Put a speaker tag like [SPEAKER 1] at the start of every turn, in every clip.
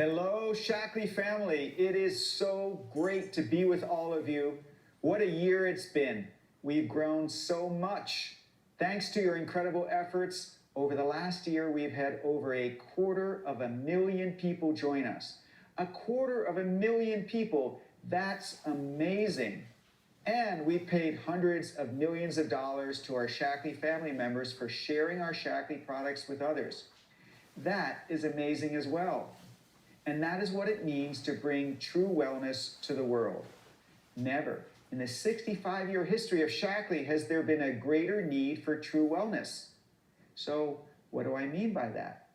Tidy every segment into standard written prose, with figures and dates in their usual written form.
[SPEAKER 1] Hello, Shackley family. It is so great to be with all of you. What a year it's been. We've grown so much. Thanks to your incredible efforts, over the last year, we've had over 250,000 people join us. 250,000 people, that's amazing. And we paid hundreds of millions of dollars to our Shackley family members for sharing our Shackley products with others. That is amazing as well. And that is what it means to bring true wellness to the world. Never in the 65-year history of Shackley has there been a greater need for true wellness. So what do I mean by that?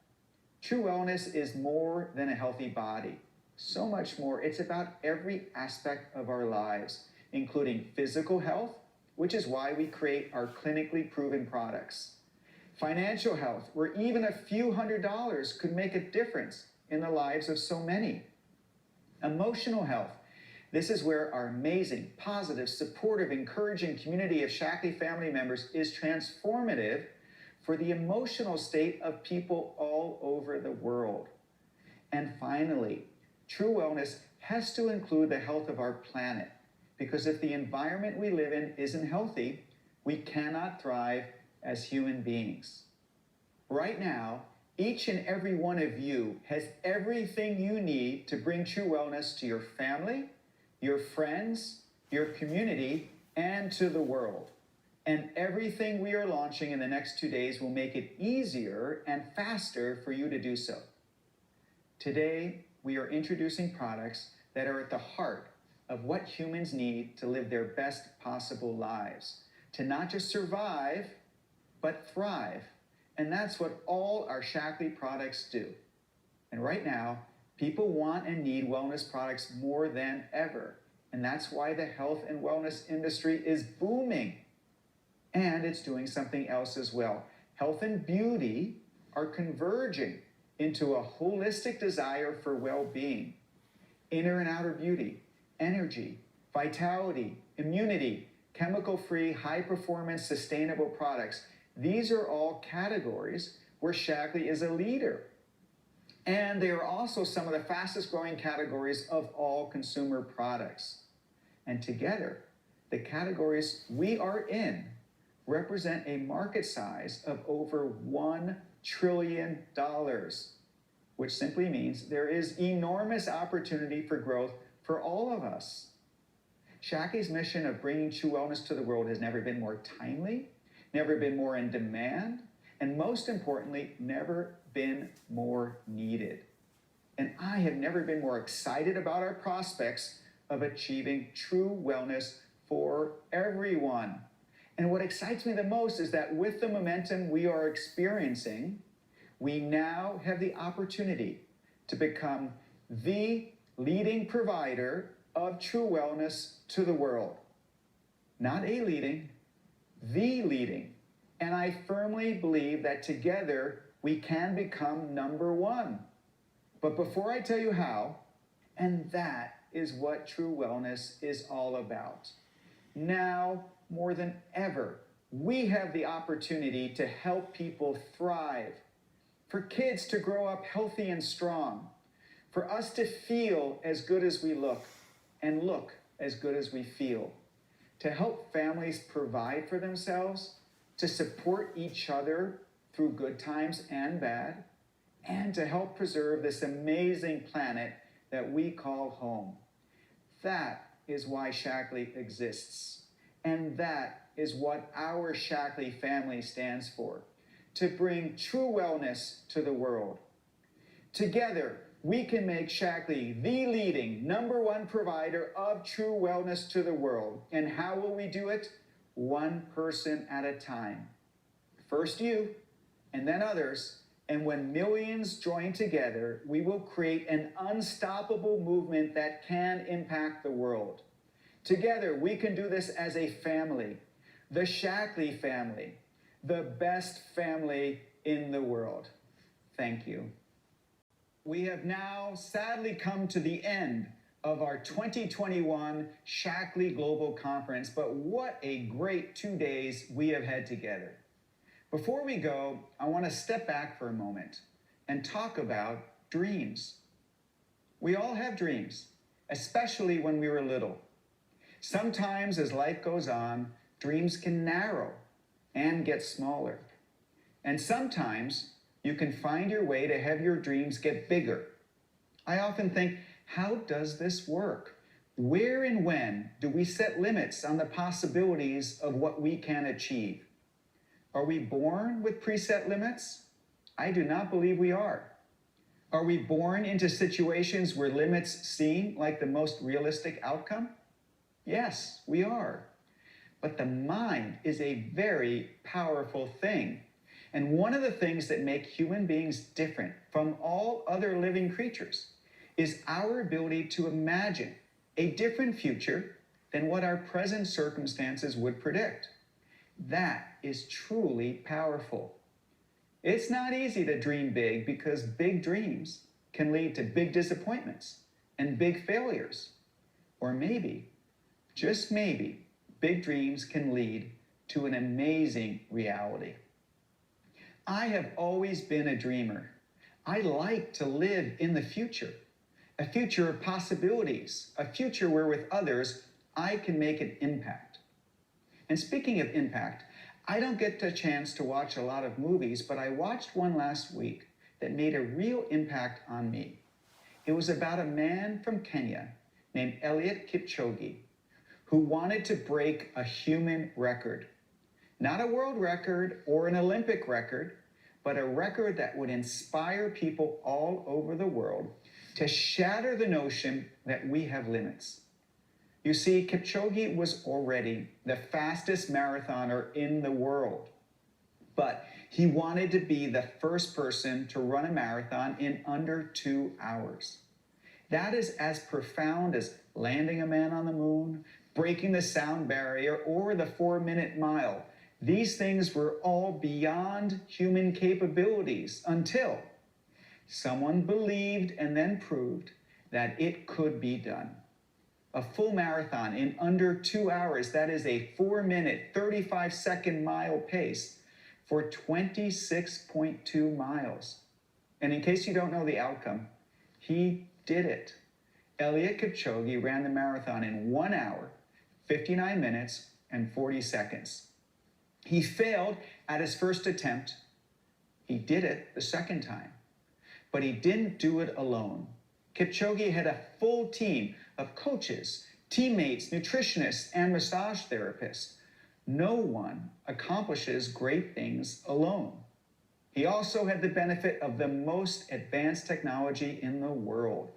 [SPEAKER 1] True wellness is more than a healthy body. So much more. It's about every aspect of our lives, including physical health, which is why we create our clinically proven products. Financial health, where even a few $100s could make a difference in the lives of so many. Emotional health. This is where our amazing, positive, supportive, encouraging community of Shackley family members is transformative for the emotional state of people all over the world. And finally, true wellness has to include the health of our planet, because if the environment we live in isn't healthy, we cannot thrive as human beings. Right now, each and every one of you has everything you need to bring true wellness to your family, your friends, your community, and to the world. And everything we are launching in the next 2 days will make it easier and faster for you to do so. Today, we are introducing products that are at the heart of what humans need to live their best possible lives, to not just survive, but thrive. And that's what all our Shackley products do. And right now, people want and need wellness products more than ever. And that's why the health and wellness industry is booming. And it's doing something else as well. Health and beauty are converging into a holistic desire for well-being. Inner and outer beauty, energy, vitality, immunity, chemical-free, high-performance, sustainable products. These are all categories where Shackley is a leader. And they are also some of the fastest growing categories of all consumer products. And together, the categories we are in represent a market size of over $1 trillion, which simply means there is enormous opportunity for growth for all of us. Shackley's mission of bringing true wellness to the world has never been more timely, never been more in demand, and most importantly, never been more needed. And I have never been more excited about our prospects of achieving true wellness for everyone. And what excites me the most is that with the momentum we are experiencing, we now have the opportunity to become the leading provider of true wellness to the world. Not a leading, the leading. And I firmly believe that together we can become number one. But before I tell you how, and that is what true wellness is all about. Now, more than ever, we have the opportunity to help people thrive, for kids to grow up healthy and strong, for us to feel as good as we look and look as good as we feel, to help families provide for themselves, to support each other through good times and bad, and to help preserve this amazing planet that we call home. That is why Shackley exists. And that is what our Shackley family stands for, to bring true wellness to the world. Together, we can make Shackley the leading #1 provider of true wellness to the world. And how will we do it? One person at a time. First you, and then others. And when millions join together, we will create an unstoppable movement that can impact the world. Together, we can do this as a family, the Shackley family, the best family in the world. Thank you. We have now sadly come to the end of our 2021 Shackley Global Conference, but what a great 2 days we have had together. Before we go, I want to step back for a moment and talk about dreams. We all have dreams, especially when we were little. Sometimes as life goes on, dreams can narrow and get smaller. And sometimes you can find your way to have your dreams get bigger. I often think, how does this work? Where and when do we set limits on the possibilities of what we can achieve? Are we born with preset limits? I do not believe we are. Are we born into situations where limits seem like the most realistic outcome? Yes, we are. But the mind is a very powerful thing. And one of the things that make human beings different from all other living creatures is our ability to imagine a different future than what our present circumstances would predict. That is truly powerful. It's not easy to dream big because big dreams can lead to big disappointments and big failures. Or maybe, just maybe, big dreams can lead to an amazing reality. I have always been a dreamer. I like to live in the future, a future of possibilities, a future where with others I can make an impact. And speaking of impact, I don't get the chance to watch a lot of movies, but I watched one last week that made a real impact on me. It was about a man from Kenya named Eliud Kipchoge who wanted to break a human record. Not a world record or an Olympic record, but a record that would inspire people all over the world to shatter the notion that we have limits. You see, Kipchoge was already the fastest marathoner in the world, but he wanted to be the first person to run a marathon in under 2 hours. That is as profound as landing a man on the moon, breaking the sound barrier, or the 4-minute mile. These things were all beyond human capabilities until someone believed and then proved that it could be done. A full marathon in under 2 hours, that is a 4-minute, 35-second mile pace for 26.2 miles. And in case you don't know the outcome, he did it. Eliud Kipchoge ran the marathon in 1 hour, 59 minutes, and 40 seconds. He failed at his first attempt. He did it the second time, but he didn't do it alone. Kipchoge had a full team of coaches, teammates, nutritionists, and massage therapists. No one accomplishes great things alone. He also had the benefit of the most advanced technology in the world: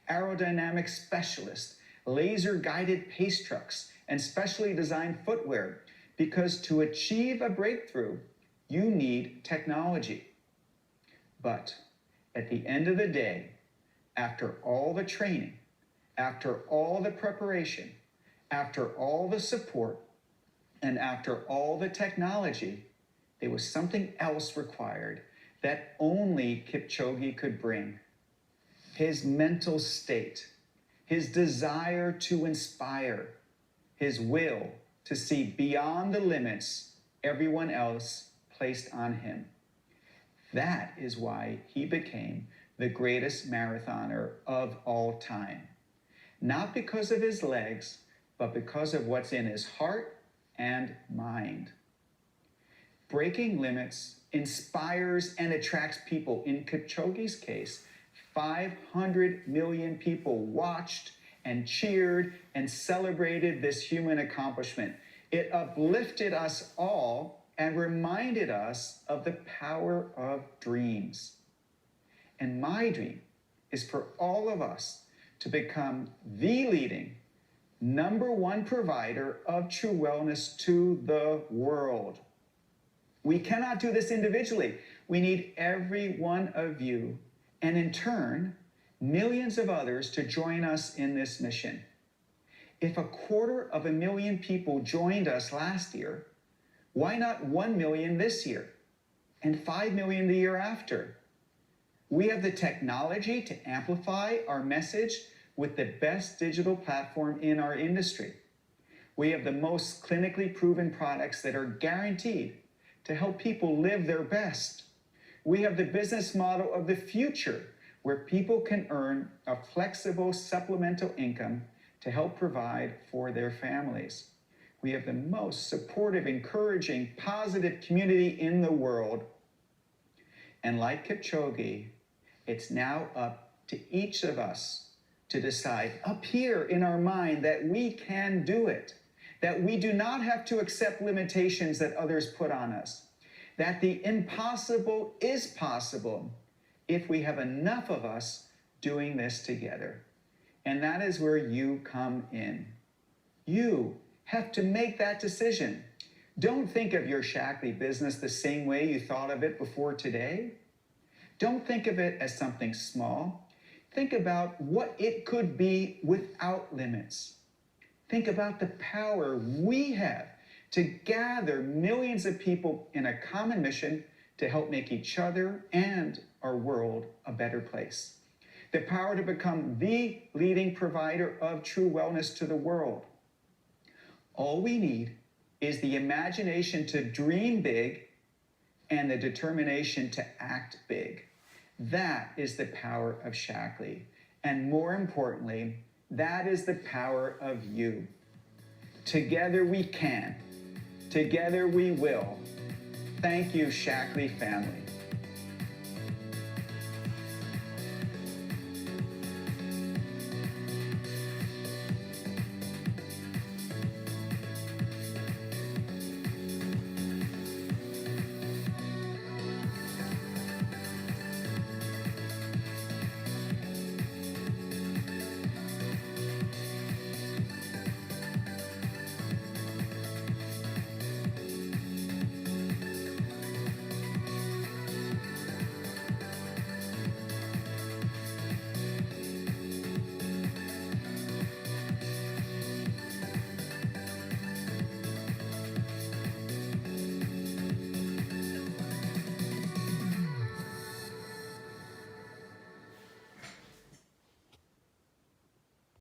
[SPEAKER 1] aerodynamic specialists, laser-guided pace trucks, and specially designed footwear, because to achieve a breakthrough, you need technology. But at the end of the day, after all the training, after all the preparation, after all the support, and after all the technology, there was something else required that only Kipchoge could bring: his mental state, his desire to inspire, his will to see beyond the limits everyone else placed on him. That is why he became the greatest marathoner of all time. Not because of his legs, but because of what's in his heart and mind. Breaking limits inspires and attracts people. In Kipchoge's case, 500 million people watched and cheered and celebrated this human accomplishment. It uplifted us all and reminded us of the power of dreams. And my dream is for all of us to become the leading #1 provider of true wellness to the world. We cannot do this individually. We need every one of you, and in turn, millions of others to join us in this mission. If 250,000 people joined us last year, why not 1 million this year and 5 million the year after? We have the technology to amplify our message with the best digital platform in our industry. We have the most clinically proven products that are guaranteed to help people live their best. We have the business model of the future where people can earn a flexible supplemental income to help provide for their families. We have the most supportive, encouraging, positive community in the world. And like Kipchoge, it's now up to each of us to decide up here in our mind that we can do it, that we do not have to accept limitations that others put on us, that the impossible is possible if we have enough of us doing this together. And that is where you come in. You have to make that decision. Don't think of your Shaklee business the same way you thought of it before today. Don't think of it as something small. Think about what it could be without limits. Think about the power we have to gather millions of people in a common mission to help make each other and our world a better place. The power to become the leading provider of true wellness to the world. All we need is the imagination to dream big and the determination to act big. That is the power of Shaklee. And more importantly, that is the power of you. Together we can. Together we will. Thank you, Shaklee family.